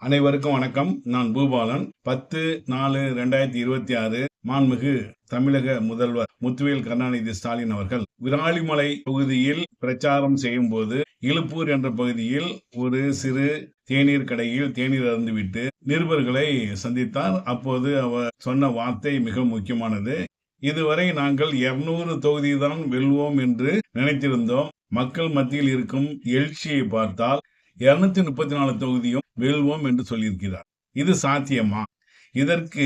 அனைவருக்கும் வணக்கம். நான் பூபாலன். 10/4/2026 மாண்புமிகு தமிழக முதல்வர் முத்துவேல் கருணாநிதி ஸ்டாலின் அவர்கள் விராலிமலை தொகுதியில் பிரச்சாரம் செய்யும் போது இலுப்பூர் என்ற பகுதியில் ஒரு சிறு தேநீர் கடையில் தேநீர் அருந்துவிட்டு நிருபர்களை சந்தித்தார். அப்போது அவர் சொன்ன வார்த்தை மிக முக்கியமானது. இதுவரை நாங்கள் 200 தொகுதிதான் வெல்வோம் என்று நினைத்திருந்தோம். மக்கள் மத்தியில் இருக்கும் எழுச்சியை பார்த்தால் 234 தொகுதியும் வெல்வோம் என்று சொல்லியிருக்கிறார். இது சாத்தியமா? இதற்கு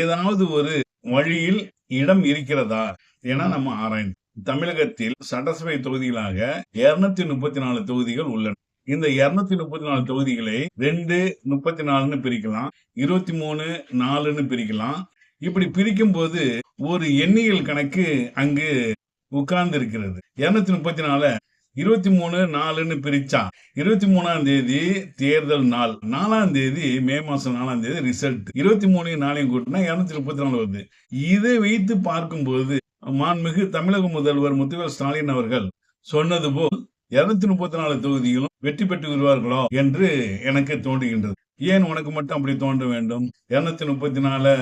ஏதாவது ஒரு வழியில் இடம் இருக்கிறதா என நம்ம ஆராய்ந்து தமிழகத்தில் சட்டசபை தொகுதிகளாக 234 தொகுதிகள் உள்ளன. இந்த 234 தொகுதிகளை 2/34 பிரிக்கலாம், 23/4 பிரிக்கலாம். இப்படி பிரிக்கும் போது ஒரு எண்ணியல் கணக்கு அங்கு உட்கார்ந்து இருக்கிறது. 234 23/4 பிரிச்சா 23ஆம் தேதி தேர்தல் நாள், 4ஆம் தேதி மே மாசம் 4ஆம் தேதி ரிசல்ட், 23 கூட்டினா 234 வருது. இதை வைத்து பார்க்கும்போது மாண்புமிகு தமிழக முதல்வர் முத்துவேல் ஸ்டாலின் அவர்கள் சொன்னது போல் 234 தொகுதிகளும் வெற்றி பெற்று வருவார்களோ என்று எனக்கு தோன்றுகின்றது. ஏன் உனக்கு மட்டும் அப்படி தோன்ற வேண்டும்? 234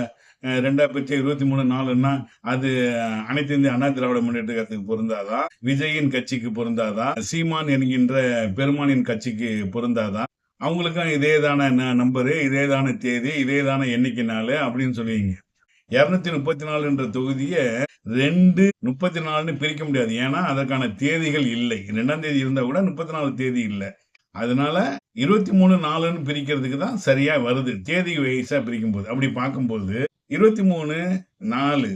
2 பிரிச்ச 23/4 அது அனைத்து இந்திய அண்ணா திராவிட முன்னேற்ற கழகத்துக்கு பொருந்தாதா? விஜயின் கட்சிக்கு பொருந்தாதா? சீமான் என்கின்ற பெருமானின் கட்சிக்கு பொருந்தாதா? அவங்களுக்கும் இதேதான நம்பரு, இதேதான தேதி, இதேதான எண்ணிக்கை நாள் அப்படின்னு சொல்லுவீங்க. 234 என்ற தொகுதியை 2/34 பிரிக்க முடியாது. ஏன்னா அதற்கான தேதிகள் இல்லை. 2ஆம் தேதி இருந்தா கூட 34 தேதி இல்லை. அதனால 23/4 பிரிக்கிறதுக்கு தான் சரியா வருது, தேதி வைஸா பிரிக்கும் போது. அப்படி பார்க்கும்போது 23/4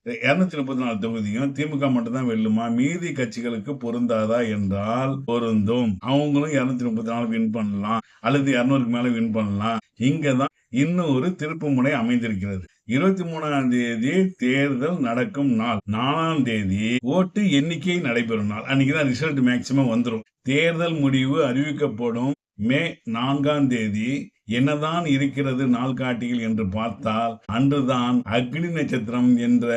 234 தொகுதியும் திமுக மட்டும் தான் வெல்லுமா? மீதி கட்சிகளுக்கு பொருந்தாதா என்றால் பொருந்தும். அவங்களும் 234 வின் பண்ணலாம், அல்லது 200க்கு மேல வின் பண்ணலாம். இங்கதான் இன்னும் ஒரு திருப்பு முனை அமைந்திருக்கிறது. 23ஆம் தேதி தேர்தல் நடக்கும் நாள், 4ஆம் தேதி ஓட்டு எண்ணிக்கை நடைபெறும் நாள். அன்னைக்குதான் ரிசல்ட் மேக்சிமம் வந்துடும். தேர்தல் முடிவு அறிவிக்கப்படும் மே 4ஆம் தேதி. என்னதான் இருக்கிறது நாள்காட்டியில் என்று பார்த்தால் அன்றுதான் அக்னி நட்சத்திரம் என்ற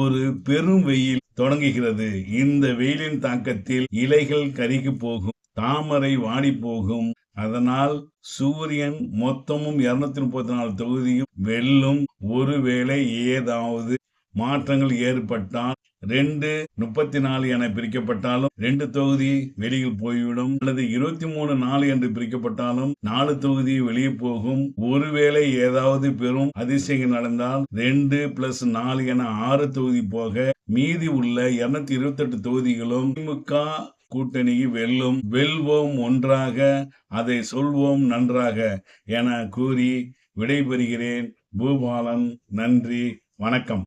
ஒரு பெரும் வெயில் தொடங்குகிறது. இந்த வெயிலின் தாக்கத்தில் இலைகள் கருகி போகும், தாமரை வாடி போகும். அதனால் சூரியன் மொத்தமும் 234 தொகுதியும் வெல்லும். ஒருவேளை ஏதாவது மாற்றங்கள் ஏற்பட்டால் 2/34 என பிரிக்கப்பட்டாலும் 2 தொகுதி வெளியில் போய்விடும், அல்லது 23/4 என்று பிரிக்கப்பட்டாலும் 4 தொகுதி வெளியே போகும். ஒருவேளை ஏதாவது பெரும் அதிசயம் நடந்தால் 2+4 என 6 தொகுதி போக மீதி உள்ள 228 தொகுதிகளும் திமுக கூட்டணி வெல்லும். வெல்வோம் ஒன்றாக, அதை சொல்வோம் நன்றாக என கூறி விடைபெறுகிறேன். பூபாலன். நன்றி, வணக்கம்.